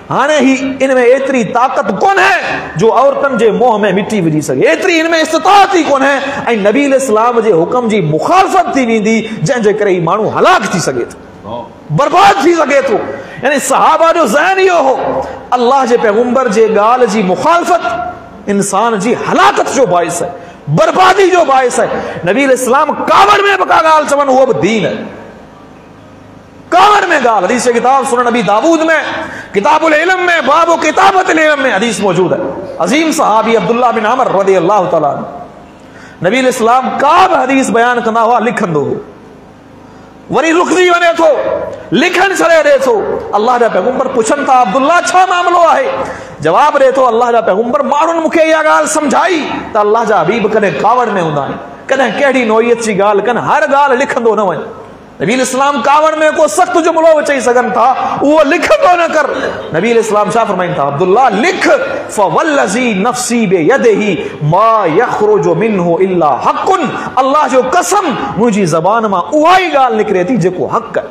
हाणे ही इन में एतिरी ताक़त कोन है जो औरतनि जे मुंह में मिट्टी विझी सघे, एतिरी इन में इस्तिताअत ई कोन है, ऐं नबी इस्लाम जे हुक्म जी मुखालफ़त थी वेंदी, जंहिंजे करे ही माण्हू हलाक थी सघे थो, बर्बाद थी सघे थो। यानी सहाबा जो ज़हन इहो हो, अल्लाह जे पैगंबर जे ॻाल्हि जी मुखालफ़त इंसान जी हलाकत जो बाइस है, बर्बादी जो बाइस है। नबी इस्लाम कावड़ में का ॻाल्हि चवनि, उहो बि दीन है, कावड़ में ॻाल्हि। हदीस किताब सुनन नबी दाऊद में, किताबुल इल्म में, बाबु किताबतुल इल्म में हदीस मौजूद है। अजीम सहाबी अब्दुल्लाह बिन अमर रज़ी अल्लाह तआला नबी इस्लाम का बि हदीस बयान कंदा हुआ, लिखंदो हो, वरी रुकजी वञे थो, लिखण छॾे ॾे थो। अल्लाह जा पैगंबर पुछनि था, अब्दुल्ला छा मामलो आहे? जवाब ॾे थो, अल्लाह जा पैगंबर माण्हुनि मूंखे इहा ॻाल्हि सम्झाई त अल्लाह जा हबीब कॾहिं कावड़ में हूंदा आहिनि, कॾहिं कहिड़ी नोयत जी ॻाल्हि कनि, हर ॻाल्हि लिखंदो न वञे। नबी इस्लाम कावड़ में को सख्त जुमिलो चई सघनि था, उहो लिखंदो न कर। नबी इस्लाम छा फरमाइनि था, अब्दुल्ला लिख, फवल्लज़ी नफ़्सी बियदिही मा यख़रुजु मिन्हु इल्ला हक़्क़ुन, अल्लाह जो कसम मुंहिंजी ज़बान मां उहा ई ॻाल्हि निकिरे थी जेको हक़ आहे,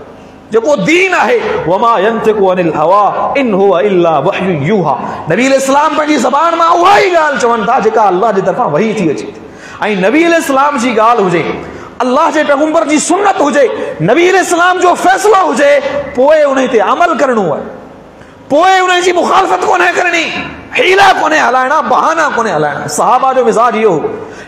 जेको दीन आहे। वमा यंतिकु अनिल हवा इन हुवा इल्ला वहयुन यूहा, नबी इस्लाम पंहिंजी ज़बान मां उहा ई ॻाल्हि चवनि था जेका अल्लाह जी तरफ़ां वही थी अचे थी। ऐं नबी इस्लाम जी ॻाल्हि हुजे, अल्लाह जे पैगंबर जी सुन्नत हुजे, नबी इस्लाम जो फ़ैसिलो हुजे, पोइ उन ते अमल करणो आहे, पोइ उन जी मुखालफ़त कोन्हे करणी, हीला कोन्हे हलाइणा, बहाना कोन्हे हलाइणा। सहाबा जो मिज़ाज इहो,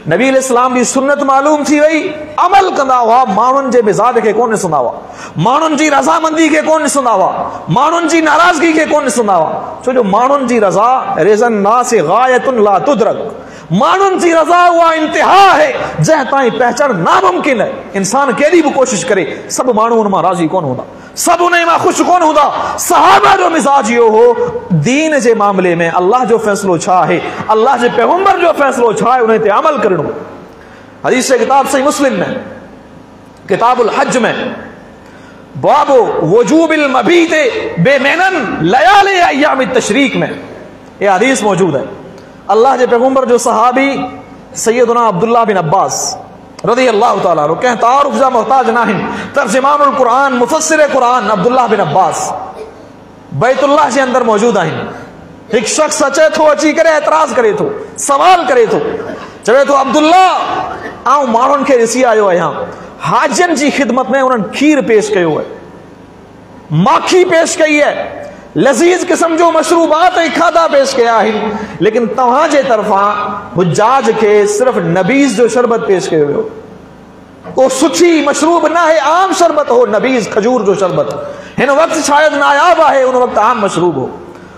नबी इस्लाम जी सुन्नत मालूम थी वई, अमल कंदा हुआ, माण्हुनि जे मिज़ाज खे कोन ॾिसंदा हुआ, माण्हुनि जी रज़ामंदी खे कोन ॾिसंदा हुआ, माण्हुनि जी नाराज़गी खे कोन ॾिसंदा हुआ, छो जो माण्हुनि जी रज़ा रिज़न नास गायतुन ला तुदरक, माण्हुनि जी रज़ा उहा इंतिहा आहे जंहिं ताईं पहचान नामुमकिन है। इंसान केॾी बि कोशिश करे, सभु माण्हू उन मां राज़ी कोन हूंदा, सभु उन मां ख़ुशि कोन हूंदा। सहाबा जो मिज़ाज इहो हो, दीन जे मामले में अल्लाह जो फ़ैसिलो छा आहे, अल्लाह जे पैगंबर जो फ़ैसिलो छा आहे, उन ते अमल करणो। हदीस किताब सही मुस्लिम में, किताबुल हज में, बाबु वजूबिल मबीत बेमिनन लयाली अय्याम तशरीक में ये हदीस मौजूद है। अल्लाह के पैगंबर जो सहाबी सैयदना अब्दुल्लाह बिन अब्बास रज़ी अल्लाह ताला अन्हु, कंहिं तारुफ़ जा मोहताज नाहिनि, तर्जुमानुल कुरान, मुफ़स्सिर कुरान अब्दुल्लाह बिन अब्बास बैतुल्लाह जे अंदर मौजूद आहिनि। हिकु शख्स अचे थो, अची करे एतराज़ करे थो, सवाल करे थो, चवे थो, अब्दुल्ला आउं माण्हुनि खे ॾिसी आयो आहियां, हाजियुनि जी ख़िदमत में उन्हनि खीर पेश कयो आहे, माखी पेश कई है, लज़ीज़ किस्म जो मशरूबात ऐं खाधा पेश कया आहिनि, लेकिन तव्हां जे तरफ़ां हुज्जाज खे सिर्फ़ नबीज़ जो शरबत पेश कयो वियो। को सुठी मशरूब न आहे, आम शरबत हो, नबीज़ खजूर जो शरबत हिन वक़्तु शायदि नायाब आहे, उन वक़्तु आम मशरूब हो।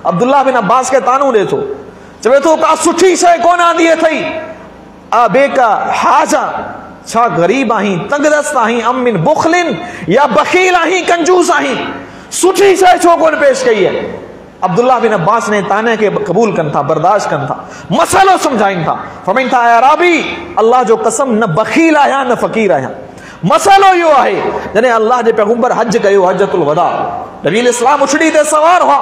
अब्दुल्लाह बिन अब्बास खे तानू ॾे थो, चवे थो, का सुठी शइ कोन आंदी अथई, बेका हाजा, छा ग़रीब आहीं, तंगदस्त आहीं, अमिन बुखलिन, या बखील आहीं, कंजूस आहीं, सुठी शइ छो कोन पेश कई है। अब्दुल्लाह बिन अब्बास ने ताने के कबूल कन था, बर्दाश्त कन था, मसलो समझाइन था। फरमाइन था, अराबी अल्लाह जो कसम, न बखील आया न फ़कीर आया, मसलो यो आहे। जने अल्लाह जे पैगंबर हज कयो, हजतुल वदा, नबी इस्लाम उछड़ी ते सवार हुआ,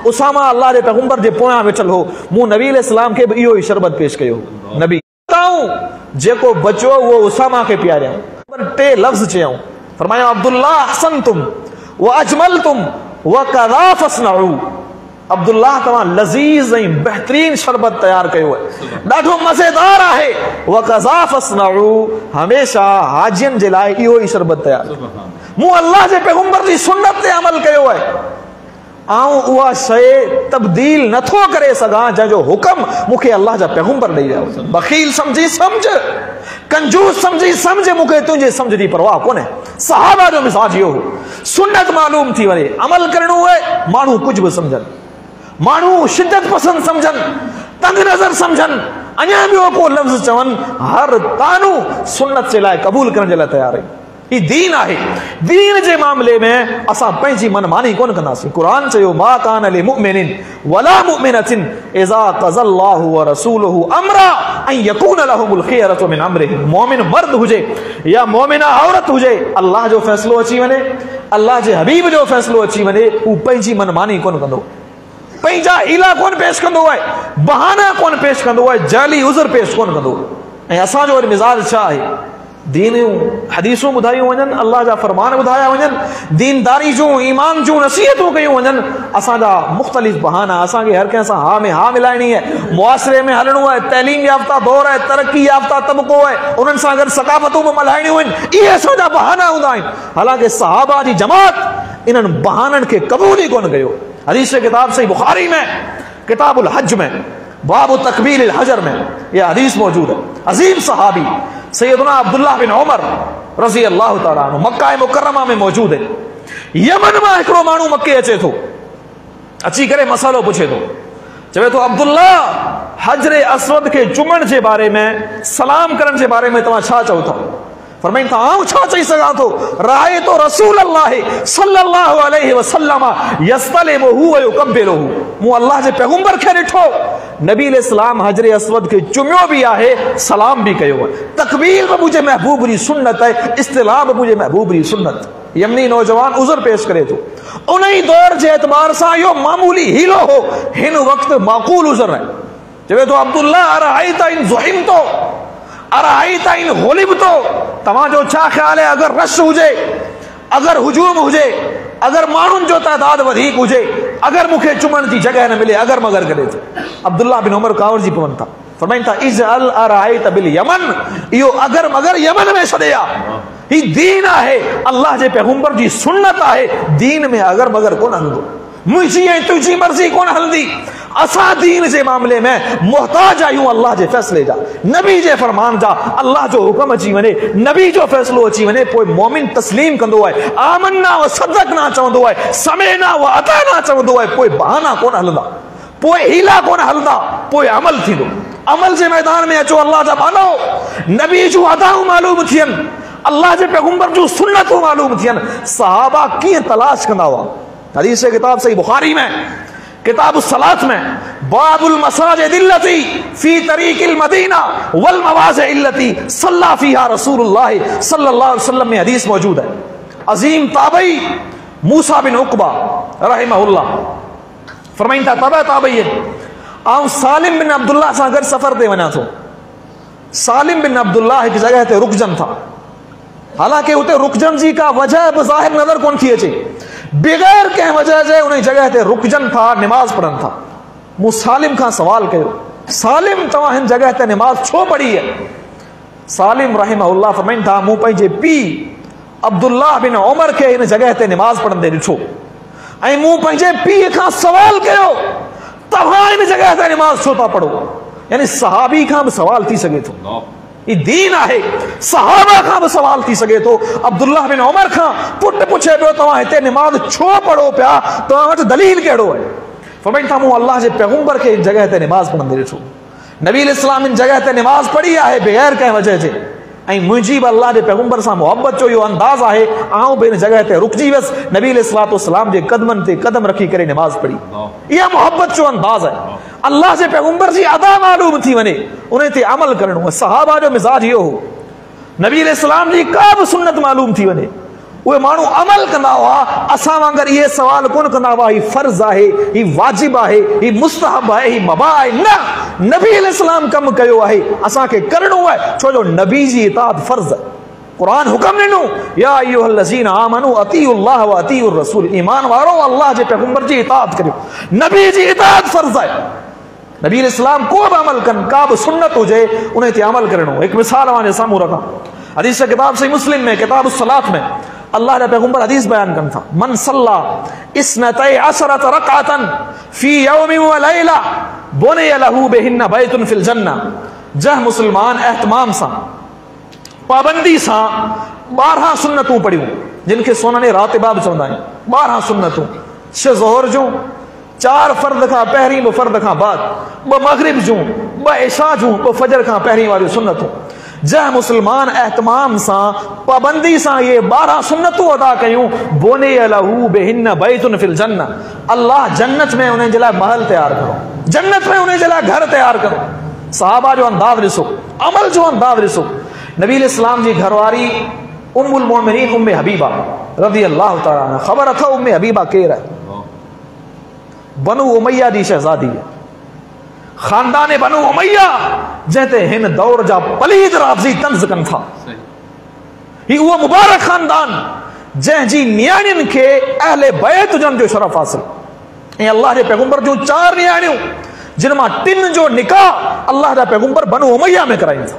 उसामा अल्लाह जे पैगंबर जे पोयां वेठल हो, मूं नबी इस्लाम के इहो ई शरबत पेश कयो। नबी बताऊं जेको बचो वो उसामा के प्यारिया, पर टे लफ्ज़ चयऊं, फरमाया, अब्दुल्लाह अहसनतुम व अजमलतुम व कज़ा फस्नऊ, अब्दुल्लाह तव्हां लज़ीज़ ऐं बेहतरीन शरबत तैयार कयो है, ॾाढो मज़ेदार आहे, व कज़ा फस्नऊ, हमेशा हाजियुनि जे लाइ इहो ई शरबत तैयार, मूं अल्लाह जे पैगंबर जी सुन्नत ते अमल कयो है, आऊं उहा शइ तब्दील नथो करे सघां जंहिंजो हुक्म मूंखे अल्लाह जा पैगंबर ॾेई विया। बखील समझी समझ, कंजूस समझी समझ, मूंखे तुंहिंजे समझ जी परवाह कोन्हे। सहाबा जो मिज़ाज इहो हो, सुन्नत मालूम थी वञे, अमल करणो आहे, माण्हू कुझु बि सम्झनि, माण्हू शिद्दत पसंद सम्झनि, तंग नज़र सम्झनि, अञा ॿियो को लफ़्ज़ चवनि, हर तानू सुन्नत जे लाइ क़बूल करण जे लाइ तयार आहिनि। ही दीन आहे। दीन जे मामले में असां पंहिंजी मनमानी कोन कंदासीं। कुरान चयो, मा कान लिमुमिनिन वला मुमिनतिन इज़ा क़ज़ल्लाहु व रसूलुहु अमरा अन यकून लहुमुल खियरतु मिन अमरिहिम, मोमिन मर्द हुजे या मोमिना औरत हुजे, अल्लाह जो फ़ैसिलो अची वञे, अल्लाह जे हबीब जो फ़ैसिलो अची वञे हू पंहिंजी मनमानी कोन कंदो, पंहिंजा हीला कोन पेश कंदो आहे, बहाना कोन पेश कंदो आहे, जाली उज़र पेश कोन कंदो। ऐं असांजो वरी मिज़ाज छा आहे, दीन हदीसूं ॿुधायूं वञनि, अल्लाह जा फ़रमान ॿुधाया वञनि, दीनदारी जूं ईमान जूं नसीहतूं कयूं वञनि, असांजा मुख़्तलिफ़ बहाना, असांखे हर कंहिं सां हा में हा मिलाइणी आहे, मुआसिरे में हलणो आहे, तइलीम याफ़्ता दौर आहे, तरक़ी याफ़्ता तबक़ो आहे, उन्हनि सां गॾु सक़ाफ़तूं बि मल्हाइणियूं आहिनि, इहे असांजा बहाना हूंदा आहिनि। हालांकि सहाबा जी जमात इन्हनि बहाननि खे क़बूल ई कोन कयो। हदीस किताब सही बुखारी में किताबुल हज में बाबु तकबीर हजर में यह हदीस मौजूद है। अजीम सहाबी सैयदना अब्दुल्लाह बिन उमर रज़ी अल्लाह तआला अन्हु मक्का मुकर्रमा में मौजूद है। यमन में हिकिड़ो माण्हू मके अचे थो, अची करे मसालो पुछे थो, चवे थो अब्दुल्लाह हजरे असवद के चुमण जे बारे में, सलाम करण जे बारे में तव्हां छा चओ था? फरमाइनि था आऊं छा चई सघां थो, राए तो रसूल अल्लाह सल्लल्लाहु अलैहि वसल्लम यस्तलिमुहु व युकब्बिलुहु, मूं अल्लाह जे पैगंबर खे ॾिठो, नबी अलैहिस्सलाम हजरे असवद खे चुमियो बि आहे, सलाम बि कयो आहे, तकबीर बि मुंहिंजे महबूब जी सुन्नत आहे, इस्तिलाह बि मुंहिंजे महबूब जी सुन्नत। यमनी नौजवान उज़र पेश करे थो, उन ई दौर जे एतबार सां इहो मामूली हीलो हो, हिन वक़्तु माक़ूल उज़र आहे। चवे थो अब्दुल्लाह अरअयत इन ज़ुहिमतो अरअयत इन गुलिबतो, तव्हांजो छा ख़्याल आहे अगर रश हुजे, अगर हुजूम हुजे, अगर माण्हुनि जो तइदाद वधीक हुजे, अगर मूंखे चुमण जी जॻह न मिले, अगर मगर करे थो। अब्दुल्लाह बिन उमर कावरजी पवनि था, फरमाइनि था इजअल अरअयत बिल यमन, इहो अगर मगर यमन में छॾे आ, ही दीन आहे, अल्लाह जे पैगंबर जी सुन्नत आहे, दीन में अगर मगर कोन हलंदो, मुंहिंजी ऐं तुंहिंजी मर्ज़ी कोन हलंदी। असां दीन जे मामले में मुहताज आहियूं अल्लाह जे फ़ैसिले जा, नबी जे फरमान जा। अल्लाह जो हुक्म अची वञे, नबी जो फ़ैसिलो अची वञे, पोइ मोमिन तस्लीम कंदो आहे, आमन्ना व सदक़ना चवंदो आहे, समेना व अताना चवंदो आहे, पोइ बहाना कोन हलंदा, पोइ हीला कोन हलंदा, पोइ अमल थींदो। अमल जे मैदान में अचो, अल्लाह जा मानो, नबी जूं अदाऊं मालूम थियनि, अल्लाह जे पैगंबर जूं सुन्नतूं मालूम थियनि। सहाबा कीअं तलाश कंदा हुआ? हदीस किताब सही बुखारी में किताब सलात में बाबुल मसाजिद इल्लती फी तरीक़िल मदीना वल मवाज़िअ इल्लती सल्ला फीहा रसूलुल्लाह सल्लल्लाहु अलैहि वसल्लम में हदीस मौजूद है। अजीम ताबई मूसा बिन उक़बा रहमहुल्लाह फरमाइनि था, तबा ताबई आऊं सालिम बिन अब्दुल्लाह सां गॾु सफ़र ते वञा थो। सालिम बिन अब्दुल्लाह हिकु जॻह ते रुकजनि था, हालांकि उते रुकजनि जी का वजह बि ज़ाहिर नज़र कोन थी अचे, बग़ैर कंहिं वजह जे उन जॻह ते रुकजनि था, निमाज़ पढ़नि था। मूं सालिम खां सवाल कयो, सालिम तव्हां हिन जॻह ते निमाज़ छो पढ़ी आहे? सालिम रहमहुल्लाह फरमाइनि था, मूं पंहिंजे पीउ अब्दुल्लाह बिन उमर खे हिन जॻह ते निमाज़ पढ़ंदे ॾिठो, ऐं मूं पंहिंजे पीउ खां सवाल कयो, तव्हां हिन जॻह ते निमाज़ छो था पढ़ो? यानी सहाबी खां बि सवाल थी सघे थो, ये दीन आहे। सहाबा खां बि सवाल थी सघे थो, अब्दुल्लाह बिन उमर खां पुट पुछे पियो, तव्हां हिते निमाज़ छो पढ़ो पिया, तव्हां वटि दलील कहिड़ो आहे? फरमाइनि था, मूं अल्लाह जे पैगंबर खे हिन जॻह ते निमाज़ पढ़ंदे ॾिठो, नबी अलैहिस्सलाम हिन जॻह ते निमाज़ पढ़ी आहे बग़ैर कंहिं वजह जे, ऐं मुंहिंजी बि अल्लाह जे पैगंबर सां मुहबत जो इहो अंदाज़ आहे, आऊं बि हिन जॻह ते रुकिजी वियुसि, नबी अलैहिस्सलाम जे कदमनि ते कदम रखी करे निमाज़ पढ़ी। इहा मुहबत जो अंदाज़ आहे, अल्लाह जे पैगंबर जी अदा मालूम थी वञे, उन ते अमल करणो आहे। सहाबा जो मिज़ाज इहो हो, नबी अलैहिस्सलाम जी का बि सुन्नत मालूम थी वञे, उहे माण्हू अमल कंदा हुआ। असां वांगुर इहे सवाल कोन कंदा हुआ, ही फर्ज़ आहे, ही वाजिब आहे, ही मुस्तहब आहे, ही मबा आहे। न, नबी अलैहिस्सलाम कमु कयो आहे, असांखे करणो आहे, छो जो नबी जी इताअत फर्ज़ आहे। कुरान हुक्म ॾिनो, या अय्युहल्लज़ीना आमनू अतीउल्लाह व अतीउर रसूल, ईमान वारो अल्लाह जे पैगंबर जी इताअत करियो, नबी जी इताअत फर्ज़ आहे। नबी अलैहिस्सलाम को बि अमल कनि, का बि सुन्नत हुजे, उन ते अमल करणो। हिकु मिसाल मुंहिंजे साम्हूं रखां, हदीस किताब सही मुस्लिम में किताब सलात में अल्लाह जा पैगंबर हदीस बयान कनि था, मन सल्ला इस्नतै अशरत रकअतन फी यौमिन व लैला बुनिय लहू बिहिन्न बैतुन फिल जन्नह। जह मुसलमान एहतमाम सां, पाबंदी सां 12 सुन्नतूं पढ़ियूं, जिनखे सोनने रातिबा बि चवंदा आहियूं। 12 सुन्नतूं, 6 ज़ोहर जूं, 4 फर्द खां पहिरीं, 2 फर्द खां बाद, 2 मगरिब जूं, 2 इशा जूं, 2 फजर खां पहिरीं वारियूं सुन्नतूं। जंहिं मुसलमान एहतमाम सां, पाबंदी सां ये 12 सुन्नतूं अदा कयूं, बुनिय लहू बिहिन्न बैतुन फिल जन्नह, अल्लाह जन्नत में उन्हनि जे लाइ महल तयार करो, जन्नत में उन्हनि जे लाइ घर तयार करो। सहाबा जो अंदाज़ ॾिसो, अमल जो अंदाज़ ॾिसो। नबी अलैहिस्सलाम जी घरवारी ام المؤمنین ام حبیبہ رضی اللہ تعالیٰ عنہ. خبر تھا ام حبیبہ کیر ہے؟ بنو امیہ دی شہزادی ہے. خاندان بنو امیہ جہتے ہن دور جا پلید رافضی طنز کن تھا. ہی وہ مبارک خاندان جن جی نیانین کے اہل بیت جن جو شرف حاصل. اللہ کے پیغمبر جو 4 نیانیوں جن میں 3 جو نکاح اللہ کا پیغمبر بنو امیہ میں کرائیں تھا.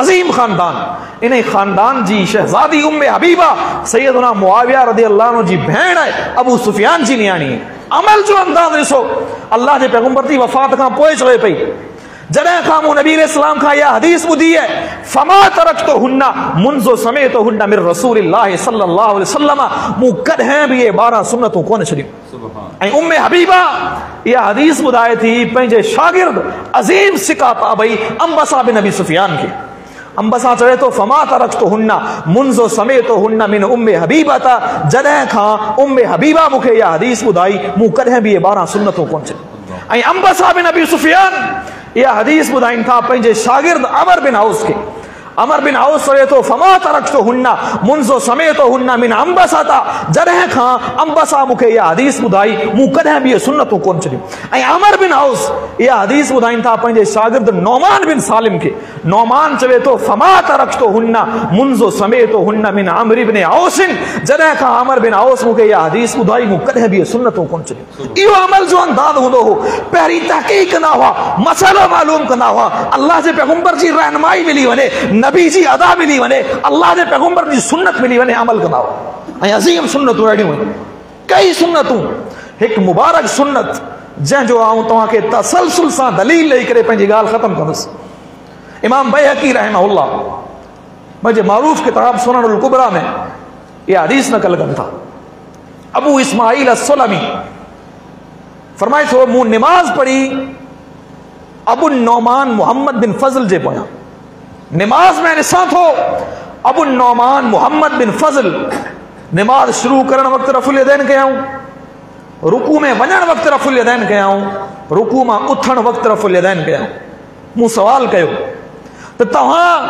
عظیم خاندان. انہیں خاندان جی شہزادی ام حبیبہ سیدنا معاویہ رضی اللہ عنہ جی بہن ہے ابو سفیان جی نیانی ہے. عمل جو انداز ڈسو اللہ کے پیغمبر دی وفات کا پوئے چلے پئی. جڑیں خامو نبی علیہ السلام کا یہ حدیث بدھی ہے فما ترکتہن منذ سمعتہن من رسول اللہ صلی اللہ علیہ وسلم مو کدہیں بھی یہ 12 سنتوں کون چھڑیوں. ام حبیبہ یہ حدیث بدھائے تھی پنجے شاگرد عظیم سکا تابعی انبسا بن ابی سفیان کے. انبسا چوے تو فما ترکتہن منذ سمعتہن من ام حبیبہ تا جڑیں کھاں ام حبیبہ مکھے یہ حدیث بدھائی مو کدہیں بھی یہ 12 سنتوں کون چھڑیوں. انبسا بن ابی سفیان یہ حدیث بدائن تھا پنجے شاگرد عمر بن عوس کے. عمر بن عوس سوئے تو فما ترکتہن منذ سمعتہن من انبسا تا جڑیں کھاں انبسا مکھے یہ حدیث بدائی مو کدہیں بھی یہ سنتوں کون چلی. عمر بن عوس یہ حدیث بدائن تھا پنجے شاگرد نعمان بن سالم کے. نعمان چوے تو فما ترکتہن منذ سمعتہن من عمر بن عوس جڑیں کھاں عمر بن عوس مکھے یہ حدیث بدائی مو کدہیں بھی یہ سنتوں کون چلی. یہ عمل جو انداز ہوندو ہو پہری تحقیق نہ ہوا مسئلہ معلوم کرنا ہوا اللہ سے پیغمبر جی رہنمائی ملی ونے نبی جی ادا ملی ونے اللہ دے پیغمبر جی سنت ملی ونے عمل کناو. عظیم سنتوں ایڈی ہوئی کئی سنتوں. ایک مبارک سنت جن جو آؤں تو کے تسلسل سا دلیل لے کرے پنجی گال ختم کنس. امام بیہقی رحمہ اللہ مجھے معروف کتاب سنن الکبریٰ میں یہ حدیث نقل کن تھا. ابو اسماعیل السلمی فرمائے تو مو نماز پڑھی ابو النعمان محمد بن فضل جے پویا. نماز میں نسات ہو ابو النعمان محمد بن فضل نماز شروع کرن وقت رفع الیدین کہا ہوں رکوع میں ونن وقت رفع الیدین کہا ہوں رکوع میں اتھن وقت رفع الیدین کہا ہوں. مو سوال کہو تو تہاں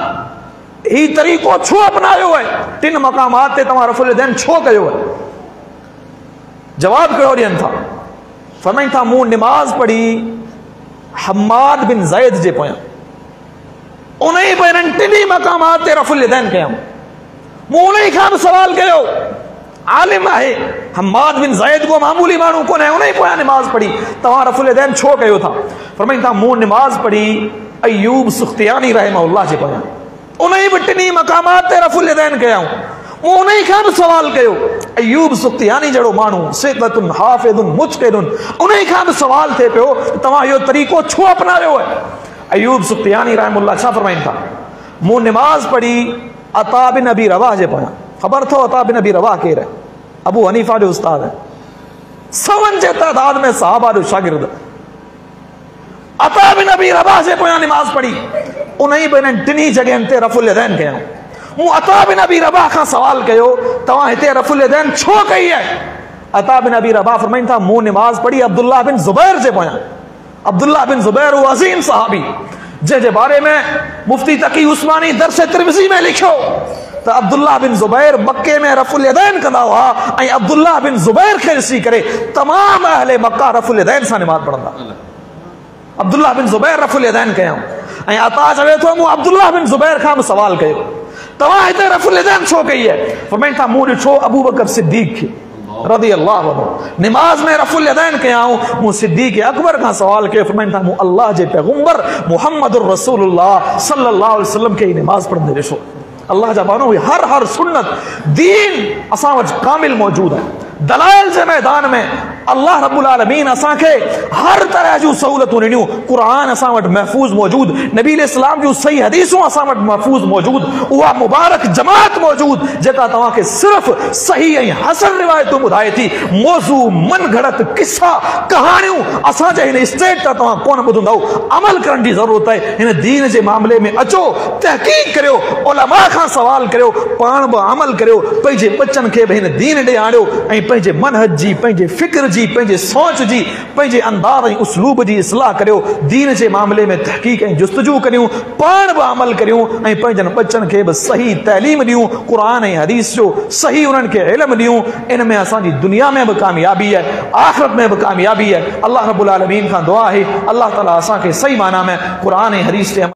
ہی طریقو چھو اپنایو ہے 3 مقامات تے تمہاں رفع الیدین چھو کہو ہے. جواب کہو رہن تھا فرمائیں تھا مو نماز پڑھی حماد بن زید جے پویا انہیں پہنن 3 مقامات تے رفع الیدین کہا ہوں. مو انہیں کھان سوال کہو عالم ہے حماد بن زید کو معمولی مانو کون ہے انہیں پویا نماز پڑھی تمہاں رفع الیدین چھو کہو تھا. فرمائیں تھا مو نماز پڑھی ایوب سختیانی رحمہ اللہ جے پویا انہیں بھی 3 مقامات تے رفع الیدین کہا ہوں. مو انہیں کھان سوال کہو ایوب سختیانی جڑو مانو ثقۃ حافظ متقن انہیں کھان سوال تھے پہو تمہاں یہ طریقو چھو اپنا رہے ہو ہے. ایوب سختیانی رحم اللہ چھا فرمائن تھا مو نماز پڑھی عطا بن ابی رواح جے پویا. خبر تھو عطا بن ابی رواح کہہ رہے ابو حنیفہ جو استاد ہے 100 جے تعداد میں صحابہ جو شاگرد. عطا بن ابی رواح جے پویا نماز پڑھی انہیں بینن 3 جگہیں تے رفع الیدین کہا ہوں. مو عطا بن ابی رواح کا سوال کہو تمہاں ہتے رفع الیدین چھو کہی ہے. عطا بن ابی رواح فرمائن تھا مو نماز پڑھی عبداللہ بن زبیر جے پویا. عبداللہ بن زبیر وہ عظیم صحابی جے بارے میں مفتی تقی عثمانی درس ترمذی میں لکھو تو عبداللہ بن زبیر مکے میں رفع الیدین کنا ہوا اے عبداللہ بن زبیر کے رسی کرے تمام اہل مکہ رفع الیدین سا نماز پڑھندا. عبداللہ بن زبیر رفع الیدین کہا ہوں. اے عطا جوے تو مو عبداللہ بن زبیر کا سوال کہو تمہاں ہتے رفع الیدین چھو کہی ہے. فرمائن تھا مو چھو ابو بکر صدیق کی رضی اللہ عنہ نماز میں رفع الیدین کہا ہوں. مو صدیق اکبر کا سوال کہے فرمائن تھا مو اللہ جے پیغمبر محمد الرسول اللہ صلی اللہ علیہ وسلم کے نماز پڑھنے رشو. اللہ جبانو ہر سنت دین اساں وجہ کامل موجود ہے. دلائل سے میدان میں اللہ رب العالمین اساں کے ہر طرح جو سہولتوں ننیو قرآن اساں وٹ محفوظ موجود نبی علیہ السلام جو صحیح حدیثوں اساں وٹ محفوظ موجود وہ مبارک جماعت موجود جتا تمہاں کے صرف صحیح ہیں حسن روایتوں بدھائے تھی موضوع من گھڑت قصہ کہانیوں اساں جے ان اسٹیٹ تا تمہاں کون بدھوں داؤ عمل کرن دی ضرورت ہے. ان دین جے معاملے میں اچو تحقیق کریو علماء کا سوال کریو پان با عمل کریو پنجے بچن کے بہن دین ڈے آڑیو پنجے منہج جی پنجے فکر जी, पंहिंजे सोच जी, पंहिंजे अंदाज़ ऐं उसलूब जी इस्लाह करियो। दीन जे मामले में तहक़ीक़ ऐं जुस्तजू करियूं, पाण बि अमल करियूं ऐं पंहिंजनि बचनि खे बि सही तइलीम ॾियूं, क़ुरान ऐं हदीस जो सही उन्हनि खे इल्म ॾियूं। इन में असांजी दुनिया में बि कामयाबी आहे, आख़िरत में बि कामयाबी आहे। अल्लाह रब्बुल आलमीन खां दुआ आहे अल्लाह ताला असांखे सही माना में क़ुरान ऐं हदीस ते